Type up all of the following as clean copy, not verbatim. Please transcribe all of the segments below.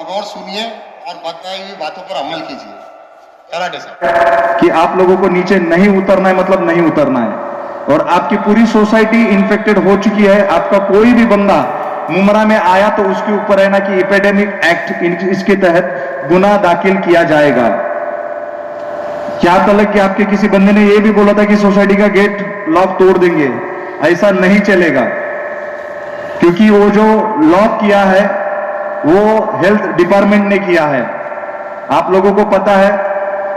गौर सुनिए और बताई हुई बातों पर अमल कीजिए। कराटे साहब कि आप लोगों को नीचे नहीं उतरना है, मतलब नहीं उतरना है। और आपकी पूरी सोसाइटी इन्फेक्टेड हो चुकी है। आपका कोई भी बंदा मुमरा में आया तो उसके ऊपर है ना कि एपिडेमिक एक्ट इसके तहत गुना दाखिल किया जाएगा। क्या तलक कि आपके किसी बंदे ने यह भी बोला था कि सोसाइटी का गेट लॉक तोड़ देंगे, ऐसा नहीं चलेगा। क्योंकि वो जो लॉक किया है वो हेल्थ डिपार्टमेंट ने किया है। आप लोगों को पता है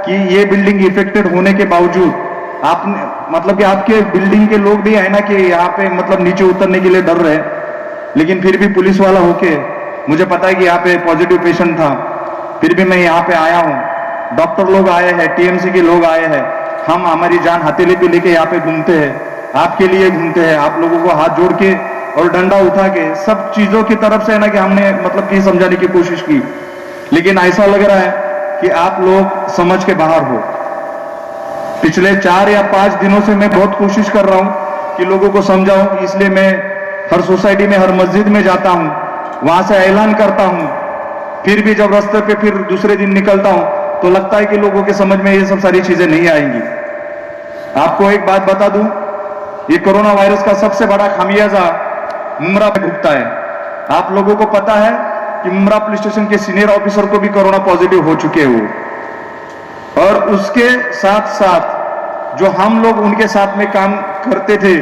कि ये बिल्डिंग इफेक्टेड होने के बावजूद आपने मतलब कि आपके बिल्डिंग के लोग भी है ना कि यहाँ पे मतलब नीचे उतरने के लिए डर रहे, लेकिन फिर भी पुलिस वाला होके मुझे पता है कि यहाँ पे पॉजिटिव पेशेंट था, फिर भी मैं यहाँ पे आया हूँ। डॉक्टर लोग आए हैं, टीएमसी के लोग आए हैं, हम हमारी जान हथेली पे लेके यहाँ पे घूमते हैं, आपके लिए घूमते हैं, आप लोगों को हाथ जोड़ के और डंडा उठा के सब चीजों की तरफ से है ना कि हमने मतलब कि समझाने की कोशिश की, लेकिन ऐसा लग रहा है कि आप लोग समझ के बाहर हो। पिछले 4 या 5 दिनों से मैं बहुत कोशिश कर रहा हूं कि लोगों को समझाऊं, इसलिए मैं हर सोसाइटी में, हर मस्जिद में जाता हूं, वहां से ऐलान करता हूं, फिर भी जब रास्ते पे फिर दूसरे दिन निकलता हूं तो लगता है कि लोगों के समझ में ये सब सारी चीजें नहीं आएंगी। आपको एक बात बता दूं, ये कोरोना वायरस का सबसे बड़ा खामियाजा मुमरा पे भुगता है। आप लोगों को पता है कि मुमरा पुलिस स्टेशन के सीनियर ऑफिसर को भी कोरोना पॉजिटिव हो चुके हैं वो, और उसके साथ साथ जो हम लोग उनके साथ में काम करते थे,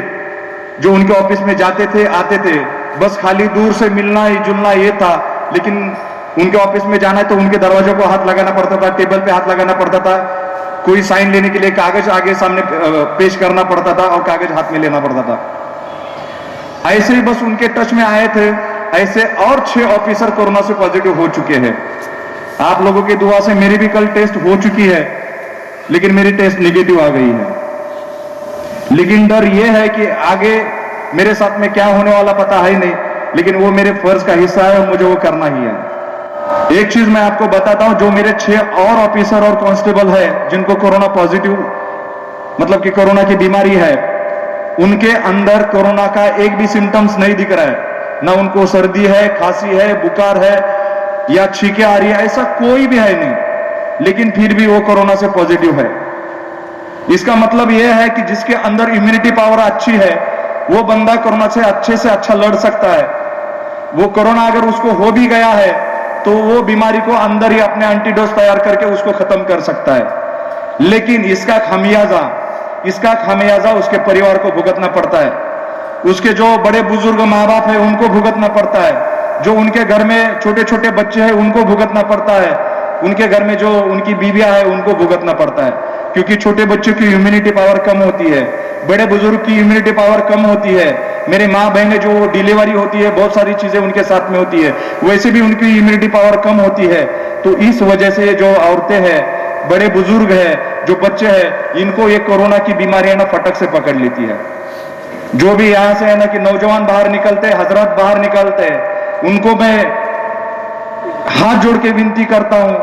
जो उनके ऑफिस में जाते थे आते थे, बस खाली दूर से मिलना ही जुलना ये था, लेकिन उनके ऑफिस में जाना है तो उनके दरवाजों को हाथ लगाना पड़ता था, टेबल पे हाथ लगाना पड़ता था, कोई साइन लेने के लिए कागज आगे सामने पेश करना पड़ता था और कागज हाथ में लेना पड़ता था। ऐसे ही बस उनके टच में आए थे, ऐसे और 6 ऑफिसर कोरोना से पॉजिटिव हो चुके हैं। आप लोगों की दुआ से मेरी भी कल टेस्ट हो चुकी है, लेकिन मेरी टेस्ट नेगेटिव आ गई है। लेकिन डर यह है कि आगे मेरे साथ में क्या होने वाला पता है ही नहीं, लेकिन वो मेरे फर्ज का हिस्सा है और मुझे वो करना ही है। एक चीज मैं आपको बताता हूं, जो मेरे 6 और ऑफिसर और कांस्टेबल है जिनको कोरोना पॉजिटिव मतलब कि कोरोना की बीमारी है, उनके अंदर कोरोना का एक भी सिम्टम्स नहीं दिख रहा है। ना उनको सर्दी है, खांसी है, बुखार है या छींके आ रही है, ऐसा कोई भी है नहीं, लेकिन फिर भी वो कोरोना से पॉजिटिव है। इसका मतलब यह है कि जिसके अंदर इम्यूनिटी पावर अच्छी है वो बंदा कोरोना से अच्छा लड़ सकता है। वो कोरोना अगर उसको हो भी गया है तो वो बीमारी को अंदर ही अपने एंटीडोज तैयार करके उसको खत्म कर सकता है। लेकिन इसका खामियाजा उसके परिवार को भुगतना पड़ता है, उसके जो बड़े बुजुर्ग माँ बाप है उनको भुगतना पड़ता है, जो उनके घर में छोटे छोटे बच्चे हैं उनको भुगतना पड़ता है, उनके घर में जो उनकी बीवियां है उनको भुगतना पड़ता है। क्योंकि छोटे बच्चों की इम्यूनिटी पावर कम होती है, बड़े बुजुर्ग की इम्यूनिटी पावर कम होती है, मेरे माँ बहनें जो डिलीवरी होती है बहुत सारी चीजें उनके साथ में होती है, वैसे भी उनकी इम्यूनिटी पावर कम होती है। तो इस वजह से जो औरतें हैं, बड़े बुजुर्ग हैं, जो बच्चे हैं, इनको ये कोरोना की बीमारियां ना फटक से पकड़ लेती है। जो भी यहां से है ना कि नौजवान बाहर निकलते, हजरत बाहर निकलते, उनको मैं हाथ जोड़ के विनती करता हूं,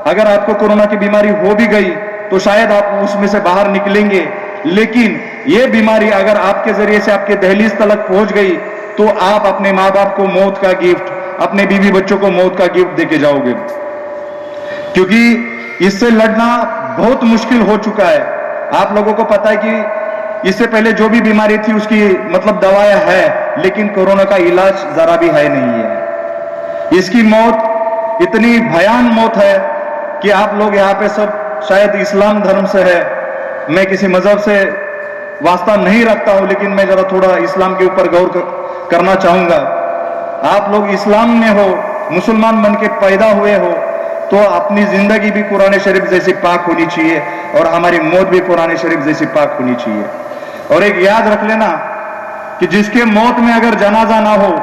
अगर आपको कोरोना की बीमारी हो भी गई तो शायद आप उसमें से बाहर निकलेंगे, लेकिन ये बीमारी अगर आपके जरिए से आपके दहलीज तक पहुंच गई तो आप अपने माँ बाप को मौत का गिफ्ट, अपने बीवी बच्चों को मौत का गिफ्ट देके जाओगे। क्योंकि इससे लड़ना बहुत मुश्किल हो चुका है। आप लोगों को पता है कि इससे पहले जो भी बीमारी थी उसकी मतलब दवाएं है, लेकिन कोरोना का इलाज जरा भी है नहीं है। इसकी मौत इतनी भयान मौत है कि आप लोग यहाँ पे सब शायद इस्लाम धर्म से है, मैं किसी मजहब से वास्ता नहीं रखता हूं, लेकिन मैं जरा थोड़ा इस्लाम के ऊपर गौर करना चाहूंगा। आप लोग इस्लाम में हो, मुसलमान बन के पैदा हुए हो, तो अपनी जिंदगी भी कुरान शरीफ जैसी पाक होनी चाहिए और हमारी मौत भी कुरान शरीफ जैसी पाक होनी चाहिए। और एक याद रख लेना कि जिसके मौत में अगर जनाजा ना हो,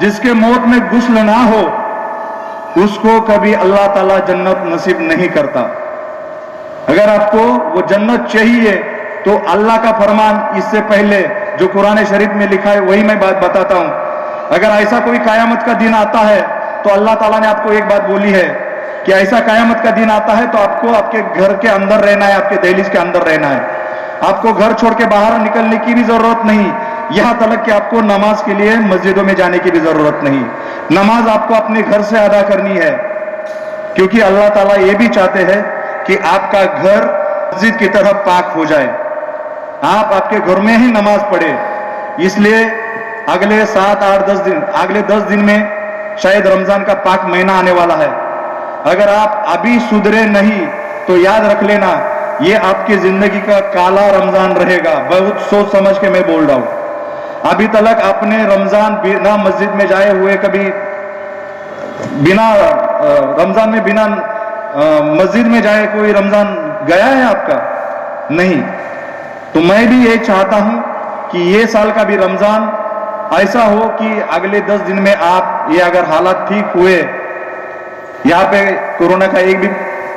जिसके मौत में गुस्ल ना हो, उसको कभी अल्लाह ताला जन्नत नसीब नहीं करता। अगर आपको वो जन्नत चाहिए तो अल्लाह का फरमान इससे पहले जो कुरान शरीफ में लिखा है वही मैं बात बताता हूं। अगर ऐसा कोई कयामत का दिन आता है तो अल्लाह ताला ने आपको एक बात बोली है कि ऐसा कयामत का दिन आता है तो आपको आपके घर के अंदर रहना है, आपके दहलीज के अंदर रहना है, आपको घर छोड़ के बाहर निकलने की भी जरूरत नहीं। यहां तक कि आपको नमाज के लिए मस्जिदों में जाने की भी जरूरत नहीं, नमाज आपको अपने घर से अदा करनी है, क्योंकि अल्लाह ताला ये भी चाहते हैं कि आपका घर मस्जिद की तरह पाक हो जाए, आप आपके घर में ही नमाज पढ़े। इसलिए अगले 7, 8, 10 दिन, अगले 10 दिन में शायद रमजान का पाक महीना आने वाला है। अगर आप अभी सुधरे नहीं तो याद रख लेना, ये आपकी जिंदगी का काला रमजान रहेगा। बहुत सोच समझ के मैं बोल रहा हूं। अभी तक आपने रमजान बिना मस्जिद में जाए हुए कभी रमजान में बिना मस्जिद में जाए कोई रमजान गया है आपका? नहीं। तो मैं भी ये चाहता हूं कि ये साल का भी रमजान ऐसा हो कि अगले 10 दिन में आप, ये अगर हालात ठीक हुए, यहाँ पे कोरोना का एक भी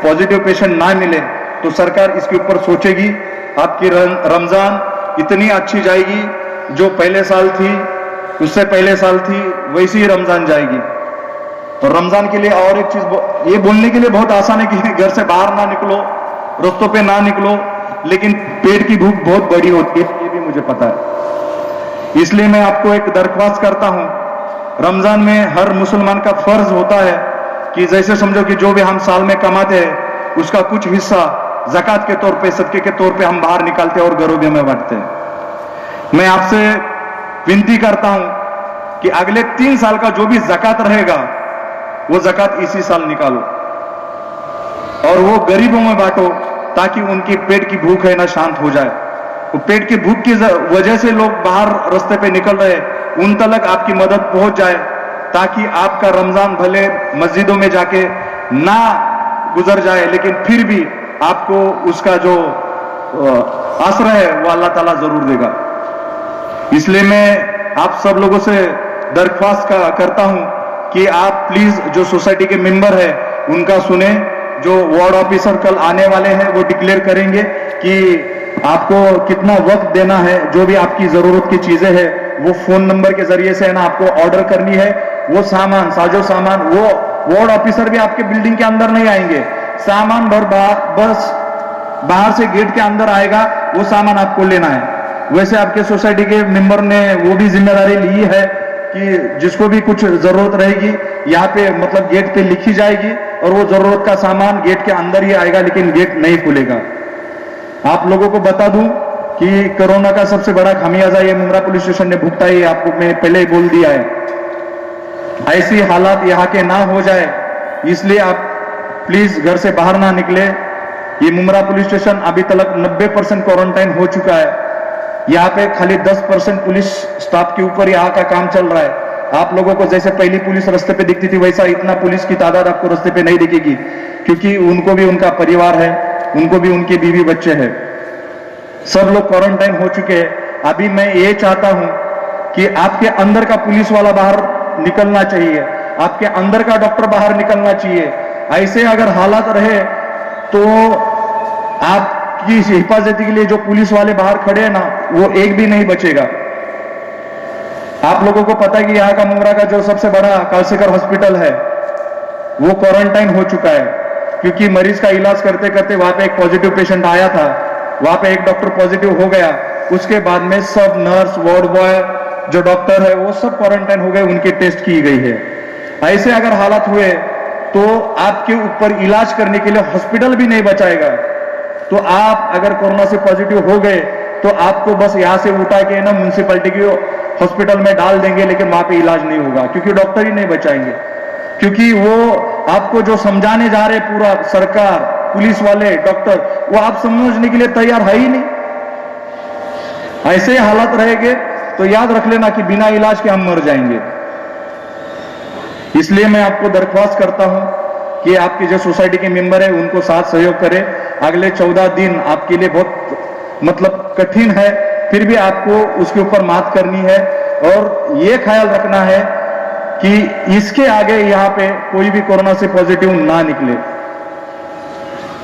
पॉजिटिव पेशेंट ना मिले, तो सरकार इसके ऊपर सोचेगी, आपकी रमजान इतनी अच्छी जाएगी जो पहले साल थी, उससे पहले साल थी, वैसी ही रमजान जाएगी। तो रमजान के लिए और एक चीज, ये बोलने के लिए बहुत आसान है कि घर से बाहर ना निकलो, रास्तों पे ना निकलो, लेकिन पेट की भूख बहुत बड़ी होती है, ये भी मुझे पता है। इसलिए मैं आपको एक दरख्वास्त करता हूं, रमजान में हर मुसलमान का फर्ज होता है कि जैसे समझो कि जो भी हम साल में कमाते हैं उसका कुछ हिस्सा ज़कात के तौर पे, सदके के तौर पे हम बाहर निकालते हैं और घरों में बांटते हैं। मैं आपसे विनती करता हूं कि अगले 3 साल का जो भी ज़कात रहेगा वो ज़कात इसी साल निकालो और वो गरीबों में बांटो, ताकि उनकी पेट की भूख है ना शांत हो जाए। वो पेट की भूख की वजह से लोग बाहर रास्ते पे निकल रहे, उन तक आपकी मदद पहुंच जाए, ताकि आपका रमजान भले मस्जिदों में जाके ना गुजर जाए, लेकिन फिर भी आपको उसका जो आश्रय है वो अल्लाह ताला जरूर देगा। इसलिए मैं आप सब लोगों से दरख्वास्त करता हूं कि आप प्लीज जो सोसाइटी के मेंबर है उनका सुने। जो वार्ड ऑफिसर कल आने वाले हैं वो डिक्लेयर करेंगे कि आपको कितना वक्त देना है, जो भी आपकी जरूरत की चीजें हैं वो फोन नंबर के जरिए से है ना आपको ऑर्डर करनी है। वो सामान, साजो सामान, वो वार्ड ऑफिसर भी आपके बिल्डिंग के अंदर नहीं आएंगे, सामान बस बाहर से गेट के अंदर आएगा, वो सामान आपको लेना है। वैसे आपके सोसाइटी के मेंबर ने वो भी जिम्मेदारी ली है कि जिसको भी कुछ जरूरत रहेगी यहाँ पे मतलब गेट पे लिखी जाएगी और वो जरूरत का सामान गेट के अंदर ही आएगा, लेकिन गेट नहीं खुलेगा। आप लोगों को बता दूं कि कोरोना का सबसे बड़ा खामियाजा ये मुमरा पुलिस स्टेशन ने भुगता है, आपको मैं पहले ही बोल दिया है। ऐसी हालात यहाँ के ना हो जाए, इसलिए आप प्लीज घर से बाहर ना निकले। ये मुमरा पुलिस स्टेशन अभी तक 90% क्वारंटाइन हो चुका है। यहाँ पे खाली 10% पुलिस स्टाफ के ऊपर यहाँ का काम चल रहा है। आप लोगों को जैसे पहली पुलिस रास्ते पे दिखती थी, वैसा इतना पुलिस की तादाद आपको रास्ते पे नहीं दिखेगी, क्योंकि उनको भी उनका परिवार है, उनको भी उनके बीवी बच्चे हैं, सब लोग क्वारंटाइन हो चुके हैं। अभी मैं ये चाहता हूं कि आपके अंदर का पुलिस वाला बाहर निकलना चाहिए, आपके अंदर का डॉक्टर बाहर निकलना चाहिए। ऐसे अगर हालात रहे तो आपकी हिफाजती के लिए जो पुलिस वाले बाहर खड़े हैं ना, वो एक भी नहीं बचेगा। आप लोगों को पता है कि यहाँ का मुमरा का जो सबसे बड़ा कालसेकर हॉस्पिटल है वो क्वारंटाइन हो चुका है, क्योंकि मरीज का इलाज करते करते वहां पे एक पॉजिटिव पेशेंट आया था, वहां पे एक डॉक्टर पॉजिटिव हो गया, उसके बाद में सब नर्स, वार्ड बॉय, जो डॉक्टर है वो सब क्वारंटाइन हो गए, उनकी टेस्ट की गई है। ऐसे अगर हालात हुए तो आपके ऊपर इलाज करने के लिए हॉस्पिटल भी नहीं बचाएगा। तो आप अगर कोरोना से पॉजिटिव हो गए तो आपको बस यहां से उठा के ना म्युनिसिपैलिटी की हॉस्पिटल में डाल देंगे, लेकिन वहां पे इलाज नहीं होगा, क्योंकि डॉक्टर ही नहीं बचाएंगे। क्योंकि वो आपको जो समझाने जा रहे पूरा सरकार, पुलिस वाले, डॉक्टर, वो आप समझने के लिए तैयार है ही नहीं। ऐसे हालात रहेंगे तो याद रख लेना कि बिना इलाज के हम मर जाएंगे। इसलिए मैं आपको दरख्वास्त करता हूं कि आपके जो सोसाइटी के मेंबर है उनको साथ सहयोग करें। अगले 14 दिन आपके लिए बहुत मतलब कठिन है, फिर भी आपको उसके ऊपर मात करनी है और ये ख्याल रखना है कि इसके आगे यहाँ पे कोई भी कोरोना से पॉजिटिव ना निकले।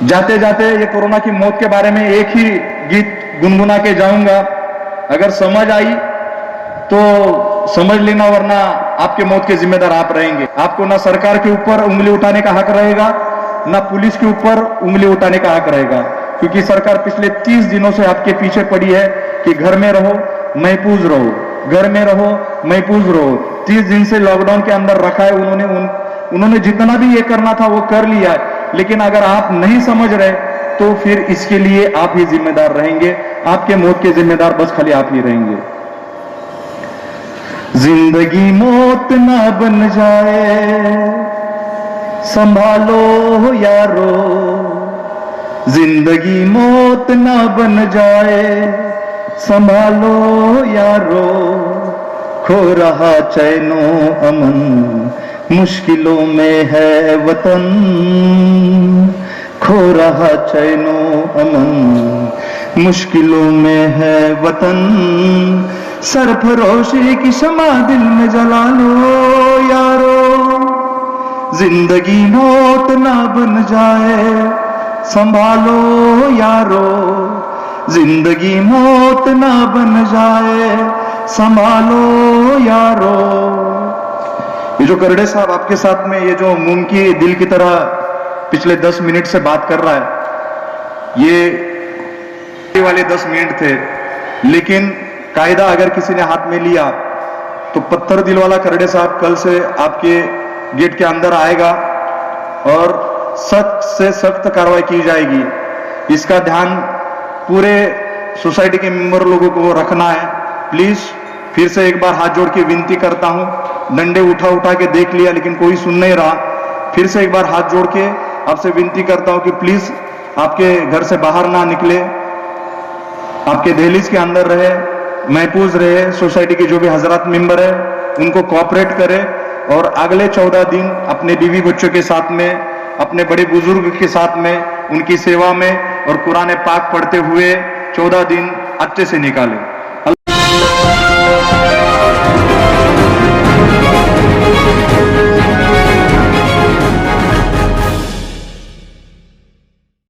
जाते जाते ये कोरोना की मौत के बारे में एक ही गीत गुनगुना के जाऊंगा, अगर समझ आई तो समझ लेना, वरना आपके मौत के जिम्मेदार आप रहेंगे। आपको ना सरकार के ऊपर उंगली उठाने का हक रहेगा, ना पुलिस के ऊपर उंगली उठाने का हक रहेगा, क्योंकि सरकार पिछले 30 दिनों से आपके पीछे पड़ी है कि घर में रहो, महफूज रहो, घर में रहो, महफूज रहो। 30 दिन से लॉकडाउन के अंदर रखा है उन्होंने जितना भी ये करना था वो कर लिया है, लेकिन अगर आप नहीं समझ रहे तो फिर इसके लिए आप ही जिम्मेदार रहेंगे, आपके मौत के जिम्मेदार बस खाली आप ही रहेंगे। जिंदगी मौत ना बन जाए, संभालो यारो, जिंदगी मौत ना बन जाए, संभालो यारो, खो रहा चैनो अमन, मुश्किलों में है वतन, खो रहा चैनो अमन, मुश्किलों में है वतन, सरफरोशी की शमा दिल में जला लो यारो, जिंदगी मौत ना बन जाए, संभालो यारो, जिंदगी मौत ना बन जाए, संभालो यारो। ये जो करड़े साहब आपके साथ में ये जो मूंग की दिल की तरह पिछले 10 मिनट से बात कर रहा है, ये वाले 10 मिनट थे, लेकिन कायदा अगर किसी ने हाथ में लिया तो पत्थर दिल वाला करड़े साहब कल से आपके गेट के अंदर आएगा और सख्त से सख्त कार्रवाई की जाएगी। इसका ध्यान पूरे सोसाइटी के मेंबर लोगों को रखना है। प्लीज फिर से एक बार हाथ जोड़ के विनती करता हूं, डंडे उठा के देख लिया लेकिन कोई सुन नहीं रहा, फिर से एक बार हाथ जोड़ के आपसे विनती करता हूं कि प्लीज आपके घर से बाहर ना निकले, आपके दहलीज के अंदर रहे, महफूज रहे। सोसाइटी के जो भी हजरात मेंबर है उनको कोऑपरेट करे और अगले 14 दिन अपने बीवी बच्चों के साथ में, अपने बड़े बुजुर्ग के साथ में, उनकी सेवा में और कुरान पाक पढ़ते हुए 14 दिन अच्छे से निकाले।